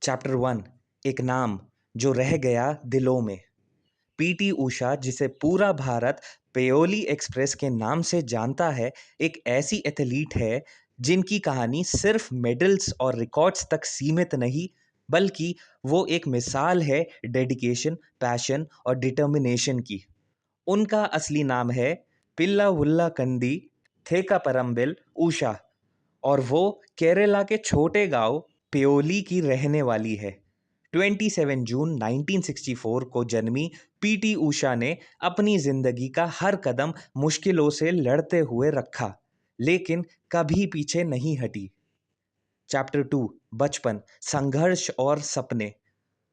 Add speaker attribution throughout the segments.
Speaker 1: Chapter 1। एक नाम जो रह गया दिलों में। पीटी उषा, जिसे पूरा भारत पेयोली एक्सप्रेस के नाम से जानता है, एक ऐसी एथलीट है जिनकी कहानी सिर्फ मेडल्स और रिकॉर्ड्स तक सीमित नहीं, बल्कि वो एक मिसाल है डेडिकेशन, पैशन और डिटर्मिनेशन की। उनका असली नाम है पिल्ला वुल्ला कंदी थेकापरम्बिल उषा, और वो केरला के छोटे गांव पेयोली की रहने वाली है। 27 जून 1964 को जन्मी पीटी उषा ने अपनी जिंदगी का हर कदम मुश्किलों से लड़ते हुए रखा, लेकिन कभी पीछे नहीं हटी। चैप्टर 2। बचपन, संघर्ष और सपने।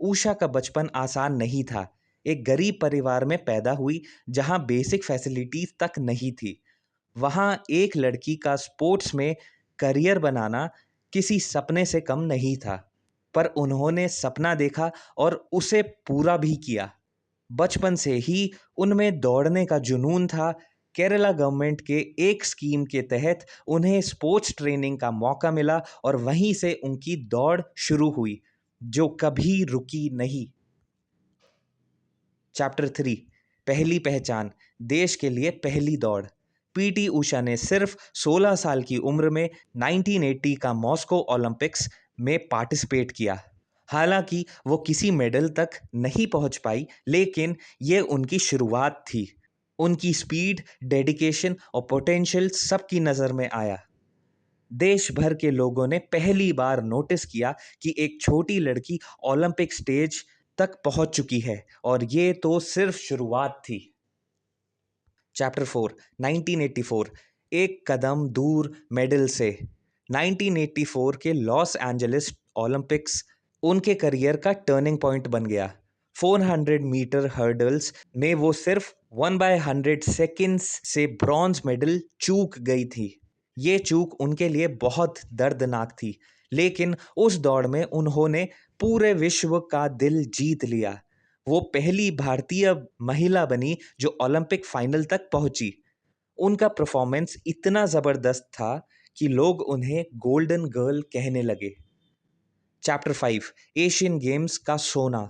Speaker 1: उषा का बचपन आसान नहीं था। एक गरीब परिवार में पैदा हुई जहां बेसिक फैसिलिटीज तक नहीं थी। वहां एक लड़की का स्पोर्ट्स में करियर बनाना किसी सपने से कम नहीं था, पर उन्होंने सपना देखा और उसे पूरा भी किया। बचपन से ही उनमें दौड़ने का जुनून था। केरला गवर्नमेंट के एक स्कीम के तहत उन्हें स्पोर्ट्स ट्रेनिंग का मौका मिला और वहीं से उनकी दौड़ शुरू हुई, जो कभी रुकी नहीं। चैप्टर 3। पहली पहचान, देश के लिए पहली दौड़। पीटी उषा ने सिर्फ 16 साल की उम्र में 1980 का मॉस्को ओलंपिक्स में पार्टिसिपेट किया। हालांकि वो किसी मेडल तक नहीं पहुंच पाई, लेकिन ये उनकी शुरुआत थी। उनकी स्पीड, डेडिकेशन और पोटेंशियल सबकी नज़र में आया। देश भर के लोगों ने पहली बार नोटिस किया कि एक छोटी लड़की ओलंपिक स्टेज तक पहुंच चुकी है, और ये तो सिर्फ शुरुआत थी। चैप्टर 4। 1984। एक कदम दूर मेडल से। 1984 के लॉस एंजलिस ओलंपिक्स उनके करियर का टर्निंग पॉइंट बन गया। 400 मीटर हर्डल्स में वो सिर्फ 1/100 सेकेंड्स से ब्रॉन्ज मेडल चूक गई थी। ये चूक उनके लिए बहुत दर्दनाक थी, लेकिन उस दौड़ में उन्होंने पूरे विश्व का दिल जीत लिया। वो पहली भारतीय महिला बनी जो ओलंपिक फाइनल तक पहुंची। उनका परफॉर्मेंस इतना ज़बरदस्त था कि लोग उन्हें गोल्डन गर्ल कहने लगे। चैप्टर 5। एशियन गेम्स का सोना।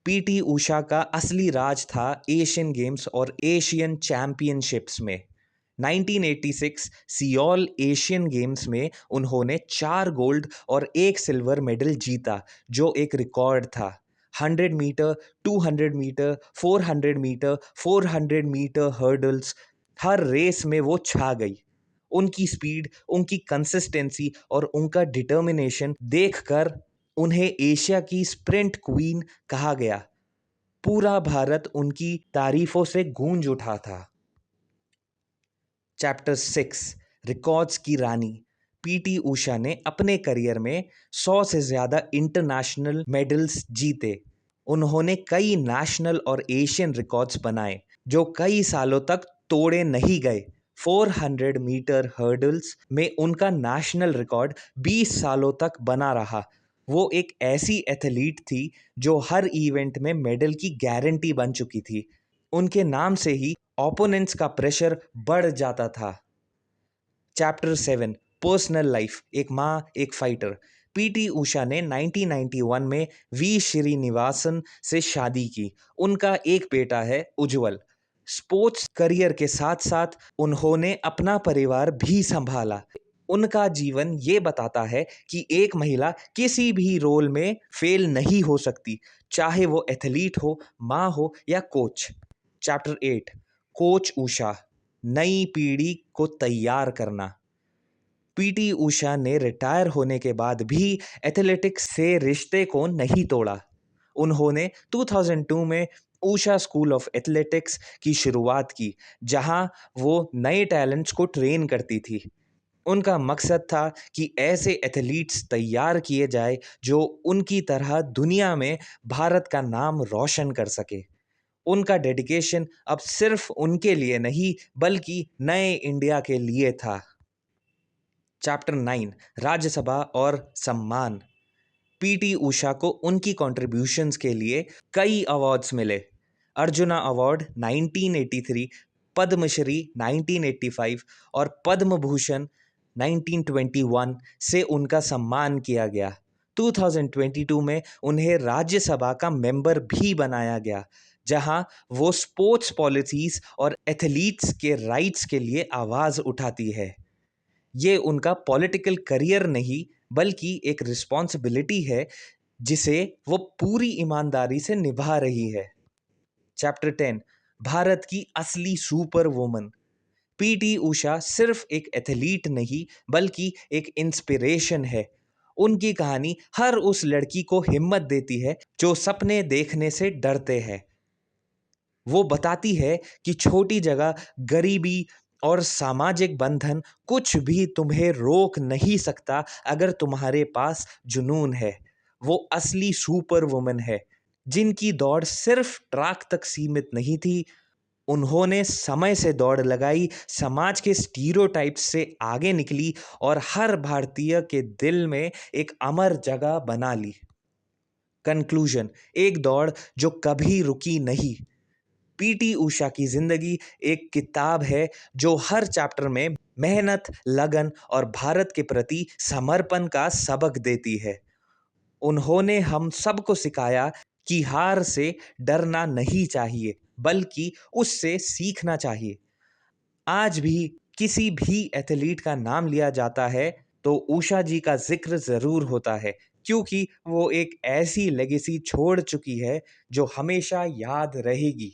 Speaker 1: पीटी उषा का असली राज था एशियन गेम्स और एशियन चैंपियनशिप्स में। 1986 सियोल एशियन गेम्स में उन्होंने 4 गोल्ड और 1 सिल्वर मेडल जीता, जो एक रिकॉर्ड था। 100 meter, 200 meter, 400 meter, 400 meter hurdles, हर रेस में वो छा गई। उनकी स्पीड, उनकी कंसिस्टेंसी और उनका डिटर्मिनेशन देखकर उन्हें एशिया की स्प्रिंट क्वीन कहा गया। पूरा भारत उनकी तारीफों से गूंज उठा था। चैप्टर 6। रिकॉर्ड्स की रानी। पीटी उषा ने अपने करियर में 100 से ज़्यादा इंटरनेशनल मेडल्स जीते। उन्होंने कई नेशनल और एशियन रिकॉर्ड्स बनाए, जो कई सालों तक तोड़े नहीं गए। 400 मीटर हर्डल्स में उनका नेशनल रिकॉर्ड 20 सालों तक बना रहा। वो एक ऐसी एथलीट थी जो हर इवेंट में मेडल की गारंटी बन चुकी थी। उनके नाम से ही ओपोनेंट्स का प्रेशर बढ़ जाता था। चैप्टर 7। पर्सनल लाइफ, एक माँ, एक फाइटर। पीटी उषा ने 1991 में वी श्रीनिवासन से शादी की। उनका एक बेटा है, उज्जवल। स्पोर्ट्स करियर के साथ साथ उन्होंने अपना परिवार भी संभाला। उनका जीवन ये बताता है कि एक महिला किसी भी रोल में फेल नहीं हो सकती, चाहे वो एथलीट हो, माँ हो या कोच। चैप्टर 8। कोच उषा, नई पीढ़ी को तैयार करना। पीटी उषा ने रिटायर होने के बाद भी एथलेटिक्स से रिश्ते को नहीं तोड़ा। उन्होंने 2002 में उषा स्कूल ऑफ एथलेटिक्स की शुरुआत की, जहां वो नए टैलेंट्स को ट्रेन करती थी। उनका मकसद था कि ऐसे एथलीट्स तैयार किए जाए जो उनकी तरह दुनिया में भारत का नाम रोशन कर सके। उनका डेडिकेशन अब सिर्फ उनके लिए नहीं, बल्कि नए इंडिया के लिए था। चैप्टर 9। राज्यसभा और सम्मान। पीटी उषा को उनकी कॉन्ट्रीब्यूशंस के लिए कई अवार्ड्स मिले। अर्जुना अवार्ड 1983, पद्मश्री 1985 और पद्म भूषण 1921 से उनका सम्मान किया गया। 2022 में उन्हें राज्यसभा का मेंबर भी बनाया गया, जहां वो स्पोर्ट्स पॉलिसीज और एथलीट्स के राइट्स के लिए आवाज़ उठाती है। ये उनका पॉलिटिकल करियर नहीं बल्कि एक रिस्पॉन्सिबिलिटी है जिसे वो पूरी ईमानदारी से निभा रही है। चैप्टर 10, भारत की असली सुपर वुमन। पीटी उषा सिर्फ एक एथलीट नहीं बल्कि एक इंस्पिरेशन है। उनकी कहानी हर उस लड़की को हिम्मत देती है जो सपने देखने से डरते हैं। वो बताती है कि छोटी जगह, गरीबी और सामाजिक बंधन कुछ भी तुम्हें रोक नहीं सकता अगर तुम्हारे पास जुनून है। वो असली सुपर वुमन है जिनकी दौड़ सिर्फ ट्रैक तक सीमित नहीं थी। उन्होंने समय से दौड़ लगाई, समाज के स्टीरियोटाइप्स से आगे निकली और हर भारतीय के दिल में एक अमर जगह बना ली। कंक्लूजन, एक दौड़ जो कभी रुकी नहीं। पीटी उषा की जिंदगी एक किताब है जो हर चैप्टर में मेहनत, लगन और भारत के प्रति समर्पण का सबक देती है। उन्होंने हम सबको सिखाया कि हार से डरना नहीं चाहिए बल्कि उससे सीखना चाहिए। आज भी किसी भी एथलीट का नाम लिया जाता है तो उषा जी का जिक्र जरूर होता है, क्योंकि वो एक ऐसी लेगेसी छोड़ चुकी है जो हमेशा याद रहेगी।